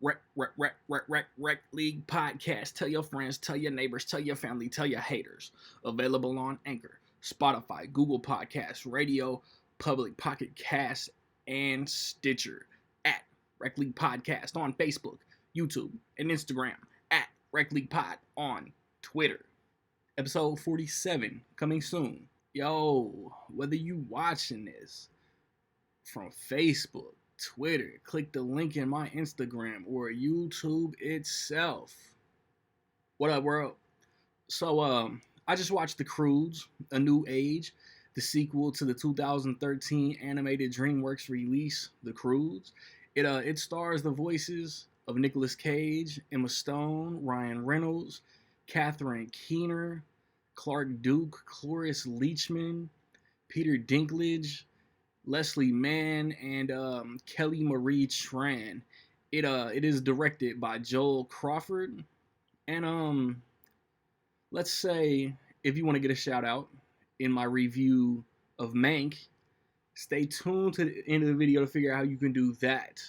Rec League Podcast. Tell your friends, tell your neighbors, tell your family, tell your haters. Available on Anchor, Spotify, Google Podcasts, Radio, Public Pocket Cast, and Stitcher. At Rec League Podcast on Facebook, YouTube, and Instagram. At Rec League Pod on Twitter. Episode 47 coming soon. Yo, whether you watching this from Facebook, Twitter, click the link in my Instagram or YouTube itself. What up, world? So, I just watched The Croods, A New Age, the sequel to the 2013 animated DreamWorks release, The Croods. It stars the voices of Nicolas Cage, Emma Stone, Ryan Reynolds, Catherine Keener, Clark Duke, Cloris Leachman, Peter Dinklage, Leslie Mann, and Kelly Marie Tran. It is directed by Joel Crawford, and let's say if you want to get a shout out in my review of Mank, stay tuned to the end of the video to figure out how you can do that.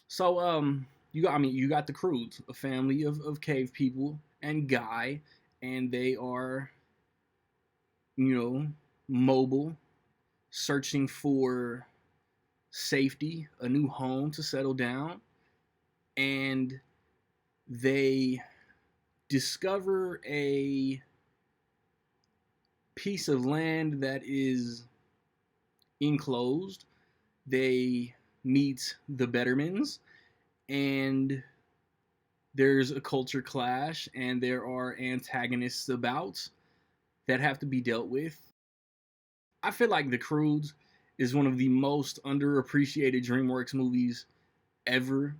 So you got the Croods, a family of cave people and Guy, and they are mobile, searching for safety, a new home to settle down, and they discover a piece of land that is enclosed. They meet the Bettermans, and there's a culture clash, and there are antagonists about that have to be dealt with. I feel like The Croods is one of the most underappreciated DreamWorks movies ever.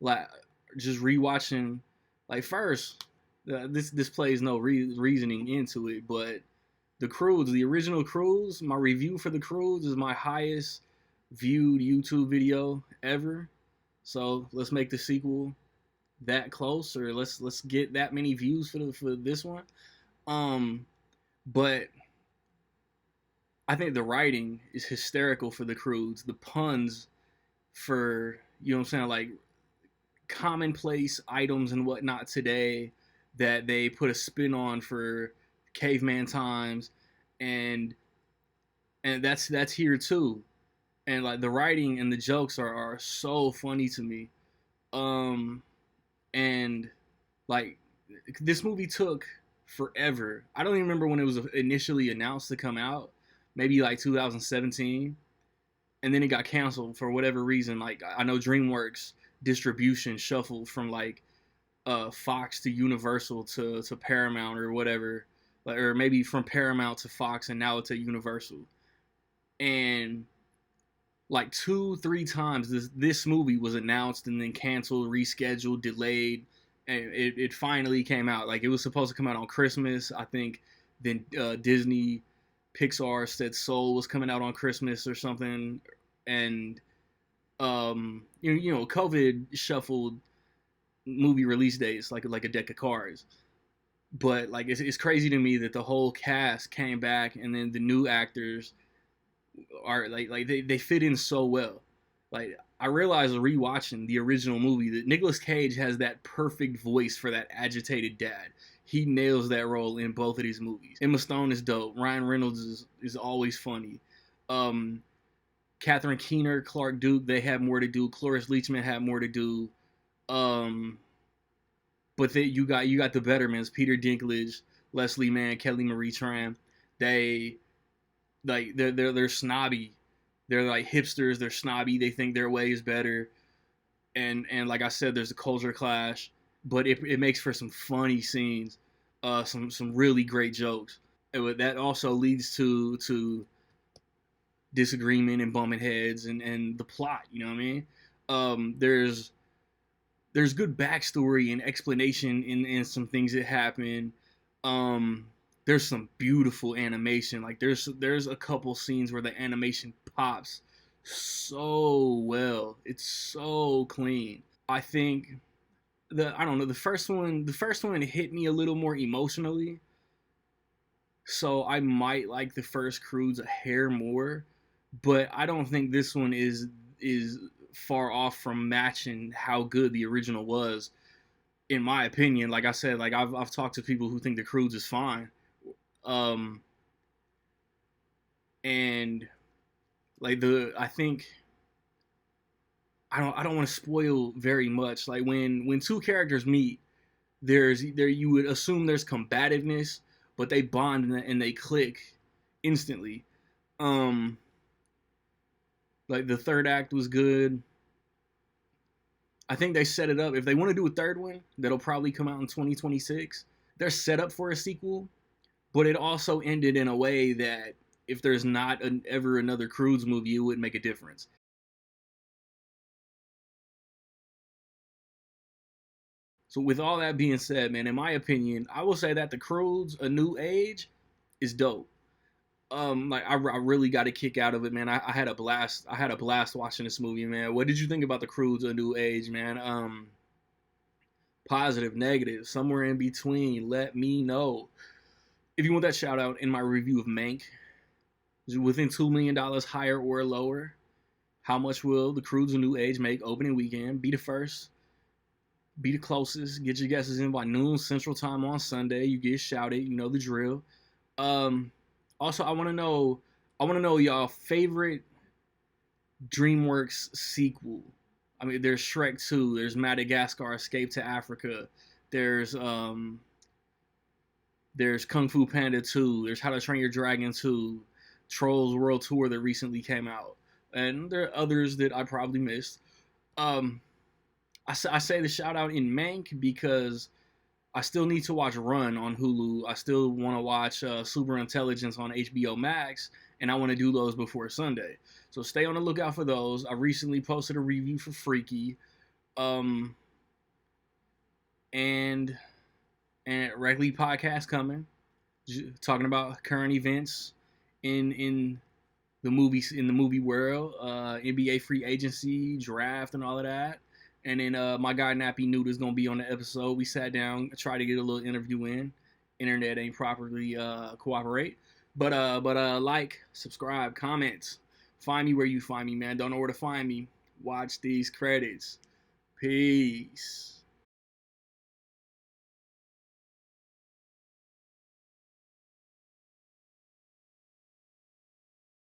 Like, just rewatching, like, first, this plays no reasoning into it, but The Croods, the original Croods, my review for The Croods is my highest viewed YouTube video ever. So let's make the sequel that close, or let's get that many views for this one. But I think the writing is hysterical for The Croods. The puns for, like commonplace items and whatnot today that they put a spin on for caveman times, and that's here too. And like the writing and the jokes are so funny to me. And like this movie took forever. I don't even remember when it was initially announced to come out. Maybe like 2017, and then it got canceled for whatever reason. Like, I know DreamWorks distribution shuffled from like Fox to Universal to Paramount or whatever, or maybe from Paramount to Fox, and now it's at Universal. And like 2-3 times this movie was announced and then canceled, rescheduled, delayed, and it finally came out. Like, it was supposed to come out on Christmas, I think. Then Disney Pixar said Soul was coming out on Christmas or something, and COVID shuffled movie release dates like a deck of cards. But like it's crazy to me that the whole cast came back, and then the new actors are like they fit in so well. Like, I realized rewatching the original movie that Nicolas Cage has that perfect voice for that agitated dad. He nails that role in both of these movies. Emma Stone is dope. Ryan Reynolds is always funny. Catherine Keener, Clark Duke, they have more to do. Cloris Leachman had more to do. But then you got the Bettermans, Peter Dinklage, Leslie Mann, Kelly Marie Tran. They're snobby. They're like hipsters. They're snobby. They think their way is better. And like I said, there's a culture clash, but it makes for some funny scenes, some really great jokes. And that also leads to disagreement and bumping heads and the plot. You know what I mean? There's good backstory and explanation in some things that happen. There's some beautiful animation. Like there's a couple scenes where the animation pops so well. It's so clean. I think the first one hit me a little more emotionally. So I might like the first Croods a hair more, but I don't think this one is far off from matching how good the original was, in my opinion. Like I said, like I've talked to people who think the Croods is fine, um, and like I think I don't want to spoil very much. Like when two characters meet, there you would assume there's combativeness, but they bond and they click instantly. Um, like the third act was good. I think they set it up. If they want to do a third one, that'll probably come out in 2026. They're set up for a sequel, but it also ended in a way that if there's not ever another Croods movie, it wouldn't make a difference. So with all that being said, man, in my opinion, I will say that the Croods: A New Age is dope. Like I really got a kick out of it, man. I had a blast. I had a blast watching this movie, man. What did you think about the Croods: A New Age, man? Positive, negative, somewhere in between. Let me know. If you want that shout out in my review of Mank, within $2 million higher or lower, how much will the Croods: A New Age make opening weekend? Be the first, be the closest. Get your guesses in by noon Central Time on Sunday. You get shouted. You know the drill. Um, Also, I want to know y'all favorite DreamWorks sequel. I mean, there's Shrek 2. There's Madagascar: Escape to Africa. There's um, there's Kung Fu Panda 2. There's How to Train Your Dragon 2. Trolls World Tour that recently came out, and there are others that I probably missed. Um, I say the shout out in Mank because I still need to watch Run on Hulu. I still want to watch Super Intelligence on HBO Max, and I want to do those before Sunday. So stay on the lookout for those. I recently posted a review for Freaky, um, and Rec League podcast coming, talking about current events in the movie world, NBA free agency, draft, and all of that. And then my guy Nappy Newt is gonna be on the episode. We sat down, tried to get a little interview in. Internet ain't properly cooperate, but like, subscribe, comment, find me where you find me, man. Don't know where to find me. Watch these credits. Peace.